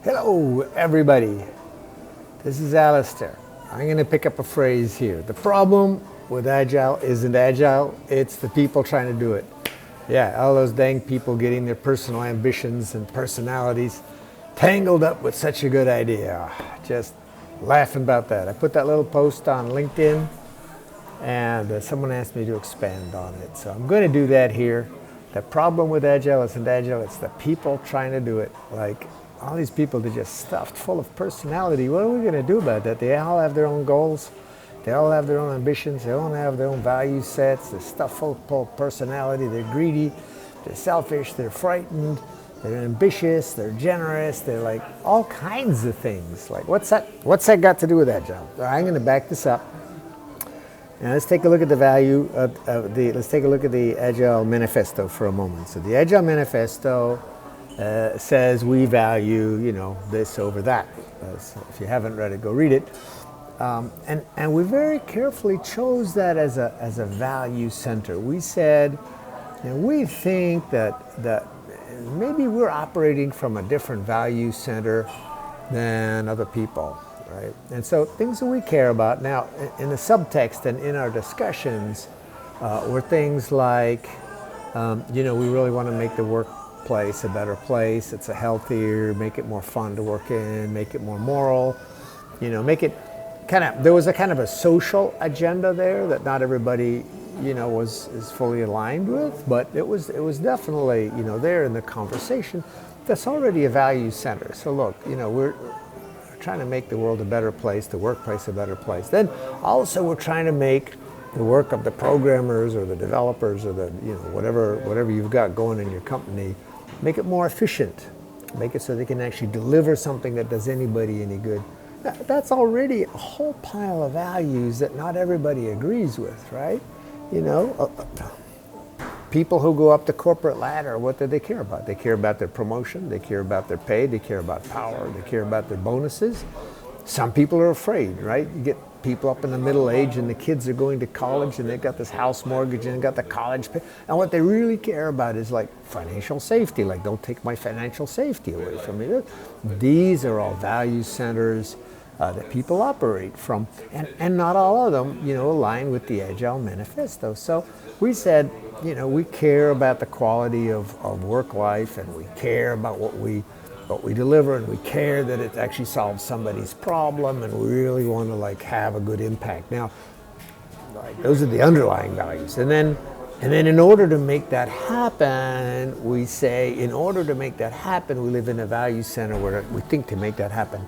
Hello, everybody. This is Alistair. I'm going to pick up a phrase here. The problem with Agile isn't Agile, it's the people trying to do it. Yeah, all those dang people getting their personal ambitions and personalities tangled up with such a good idea. Just laughing about that. I put that little post on LinkedIn and someone asked me to expand on it. So I'm going to do that here. The problem with Agile isn't Agile, it's the people trying to do it. Like, all these people, they're just stuffed full of personality. What are we going to do about that? They all have their own goals. They all have their own ambitions. They all have their own value sets. They're stuffed full of personality. They're greedy. They're selfish. They're frightened. They're ambitious. They're generous. They're like all kinds of things. Like, what's that got to do with Agile? I'm going to back this up. Now let's take a look at the value let's take a look at the Agile Manifesto for a moment. So the Agile Manifesto says we value, this over that. So if you haven't read it, go read it. And we very carefully chose that as a value center. We said, we think that maybe we're operating from a different value center than other people. Right? And so things that we care about now in the subtext and in our discussions were things like, we really want to make the workplace a better place. It's a healthier, make it more fun to work in, make it more moral, make it there was a kind of a social agenda there that not everybody, is fully aligned with, but it was definitely, there in the conversation. That's already a value center. So look, we're trying to make the world a better place, the workplace a better place. Then also we're trying to make the work of the programmers or the developers or the whatever you've got going in your company, make it more efficient, make it so they can actually deliver something that does anybody any good. That's already a whole pile of values that not everybody agrees with, right? People who go up the corporate ladder, what do they care about? They care about their promotion, they care about their pay, they care about power, they care about their bonuses. Some people are afraid, right? You get people up in the middle age and the kids are going to college and they've got this house mortgage and they've got the college pay. And what they really care about is like financial safety, like don't take my financial safety away from me. These are all value centers that people operate from, and not all of them, align with the Agile Manifesto. So we said, we care about the quality of work life, and we care about what we deliver, and we care that it actually solves somebody's problem, and we really want to have a good impact. Now, those are the underlying values, and then in order to make that happen, we say, we live in a value center where we think to make that happen,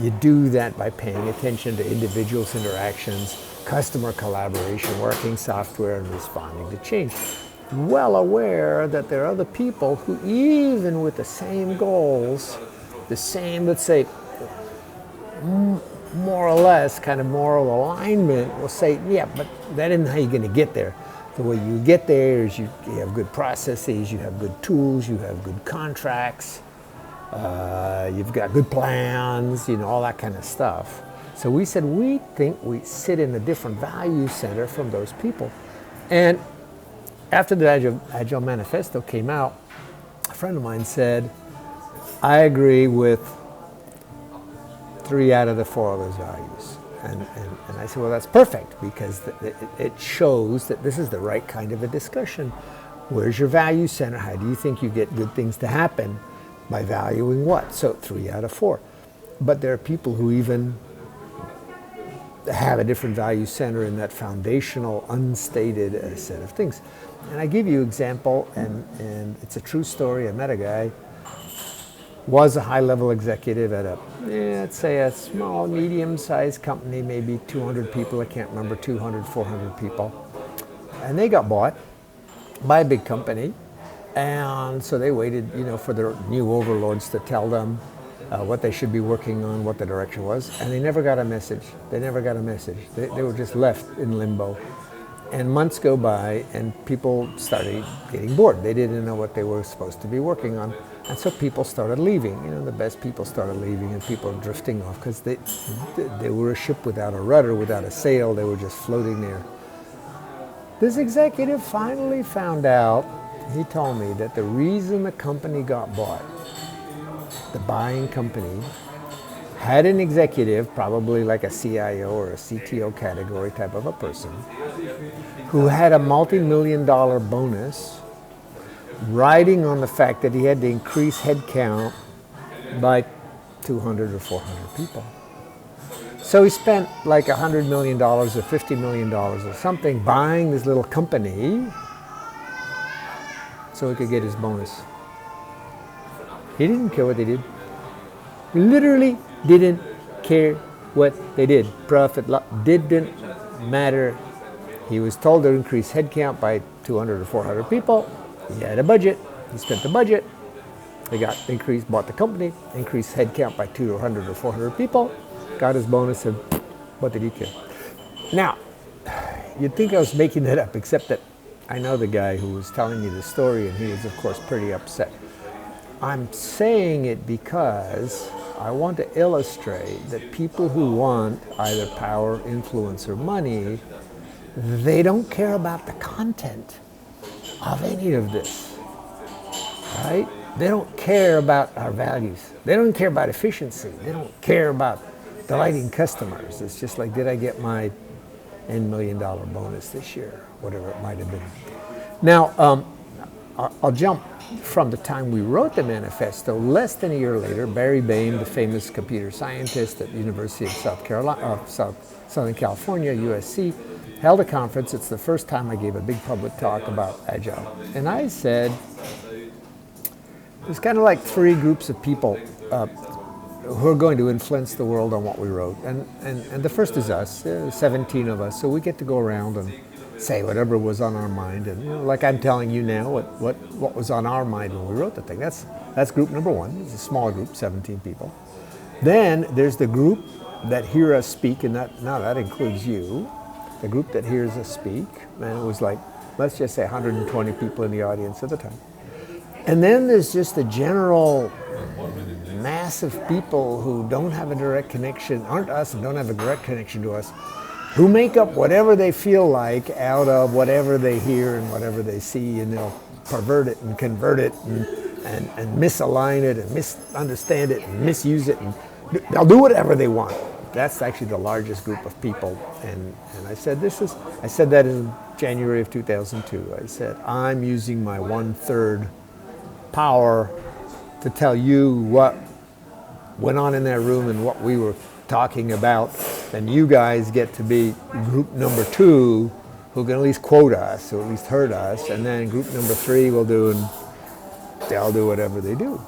you do that by paying attention to individuals' interactions, customer collaboration, working software, and responding to change. Well aware that there are other people who, even with the same goals, the same, let's say, more or less kind of moral alignment, will say, yeah, but that isn't how you're going to get there. The way you get there is you have good processes, you have good tools, you have good contracts, you've got good plans, all that kind of stuff. So we said we think we sit in a different value center from those people. And after the Agile Manifesto came out, a friend of mine said, I agree with 3 out of the 4 of those values. And I said, well, that's perfect, because it shows that this is the right kind of a discussion. Where's your value center? How do you think you get good things to happen? By valuing what? So 3 out of 4. But there are people who even have a different value center in that foundational, unstated set of things. And I give you an example, and it's a true story. I met a guy, was a high-level executive at let's say a small, medium-sized company, maybe 200 people, I can't remember, 200, 400 people. And they got bought by a big company. And so they waited, for their new overlords to tell them what they should be working on, what the direction was. And they never got a message. They were just left in limbo. And months go by, and people started getting bored. They didn't know what they were supposed to be working on. And so people started leaving. The best people started leaving, and people were drifting off because they were a ship without a rudder, without a sail. They were just floating there. This executive finally found out, he told me, that the reason the company got bought the buying company, had an executive, probably like a CIO or a CTO category type of a person, who had a multi-million-dollar bonus riding on the fact that he had to increase headcount by 200 or 400 people. So he spent like $100 million or $50 million or something buying this little company so he could get his bonus. He didn't care what they did. He literally didn't care what they did. Profit didn't matter. He was told to increase headcount by 200 or 400 people. He had a budget. He spent the budget. They got increased, bought the company, increased headcount by 200 or 400 people, got his bonus, and what did he care? Now, you'd think I was making that up, except that I know the guy who was telling me the story, and he was, of course, pretty upset. I'm saying it because I want to illustrate that people who want either power, influence, or money, they don't care about the content of any of this, right? They don't care about our values. They don't care about efficiency. They don't care about delighting customers. It's just like, did I get my $N million bonus this year? Whatever it might have been. Now, I'll jump from the time we wrote the manifesto. Less than a year later, Barry Bain, the famous computer scientist at the University of Southern California, USC, held a conference. It's the first time I gave a big public talk about Agile. And I said, there's kind of like three groups of people who are going to influence the world on what we wrote. And the first is us, 17 of us. So we get to go around and say whatever was on our mind. And you know, like I'm telling you now, what was on our mind when we wrote the thing. That's group number one. It's a small group, 17 people. Then there's the group that hear us speak, and that includes you. The group that hears us speak, and it was like, let's just say 120 people in the audience at the time. And then there's just the general mass of people who don't have a direct connection, aren't us and don't have a direct connection to us, who make up whatever they feel like out of whatever they hear and whatever they see, and they'll pervert it and convert it and misalign it and misunderstand it and misuse it, and they'll do whatever they want. That's actually the largest group of people, and I said that in January of 2002. I said, I'm using my 1/3 power to tell you what went on in that room and what we were talking about, and you guys get to be group number 2 who can at least quote us, or at least heard us, and then group number 3 will do, and they'll do whatever they do.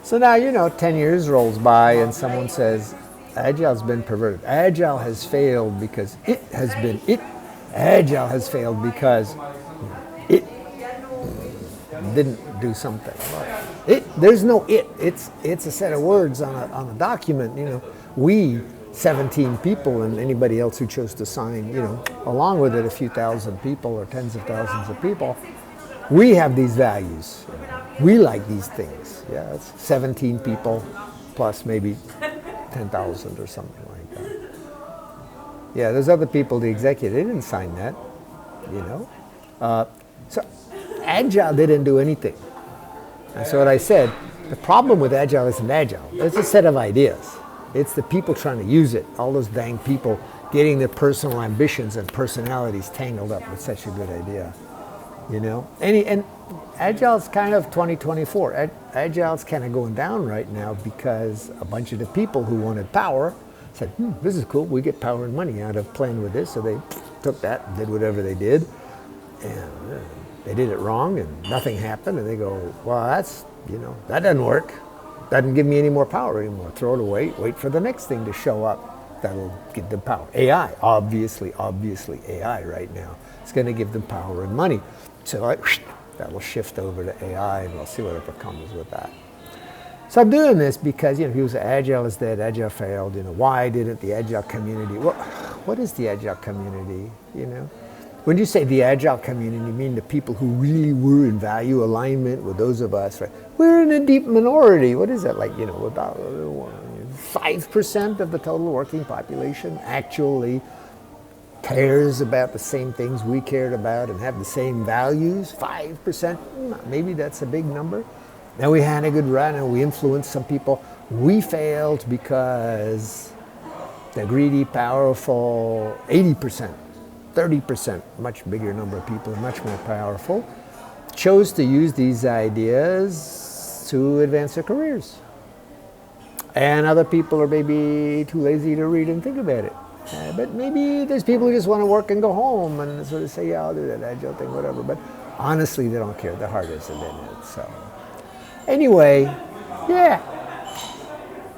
So now, 10 years rolls by and someone says, Agile's been perverted. Agile has failed because it has been it. Agile has failed because it didn't do something. There's no it. It's a set of words on a document. We, 17 people, and anybody else who chose to sign, along with it, a few thousand people or tens of thousands of people, we have these values. We like these things. Yeah, it's 17 people plus maybe 10,000 or something like that. Yeah, there's other people, the executive, they didn't sign that, So Agile didn't do anything. And so what I said, the problem with Agile isn't Agile. It's a set of ideas. It's the people trying to use it. All those dang people getting their personal ambitions and personalities tangled up with such a good idea. And Agile's kind of 2024. Agile's kind of going down right now because a bunch of the people who wanted power said, this is cool, we get power and money out of playing with this. So they took that and did whatever they did. And they did it wrong and nothing happened. And they go, well, that doesn't work. Doesn't give me any more power anymore. Throw it away, wait for the next thing to show up that'll give them power. AI, obviously AI right now. It's going to give them power and money. So that'll shift over to AI, and we'll see whatever comes with that. So I'm doing this because, people say Agile is dead, Agile failed. Why didn't the Agile community? Well, what is the Agile community? When you say the Agile community, you mean the people who really were in value alignment with those of us, right? We're in a deep minority. What is that, like, about 5% of the total working population actually cares about the same things we cared about and have the same values? 5%, maybe that's a big number. Then we had a good run and we influenced some people. We failed because the greedy, powerful 80%, 30%, much bigger number of people, much more powerful, chose to use these ideas to advance their careers. And other people are maybe too lazy to read and think about it. But maybe there's people who just want to work and go home and sort of say, yeah, I'll do that Agile thing, whatever. But honestly, they don't care. Their heart isn't in it. So anyway, yeah.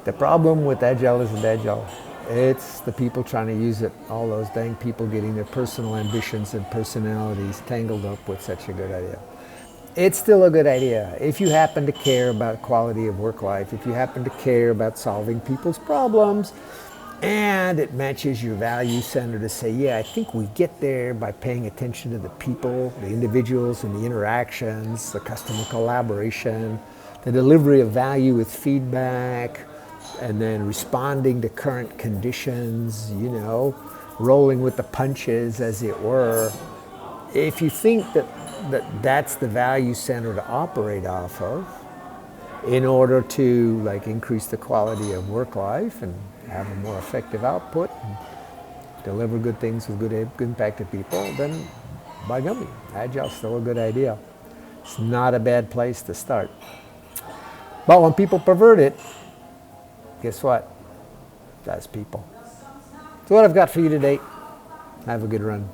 The problem with Agile isn't Agile. It's the people trying to use it. All those dang people getting their personal ambitions and personalities tangled up with such a good idea. It's still a good idea. If you happen to care about quality of work life, if you happen to care about solving people's problems, and it matches your value center to say, yeah, I think we get there by paying attention to the people, the individuals and the interactions, the customer collaboration, the delivery of value with feedback, and then responding to current conditions, you know, rolling with the punches, as it were. If you think that's the value center to operate off of in order to like increase the quality of work life and have a more effective output and deliver good things with good impact to people, then by gummy, Agile's still a good idea. It's not a bad place to start. But when people pervert it, guess what? That's people. So what I've got for you today. Have a good run.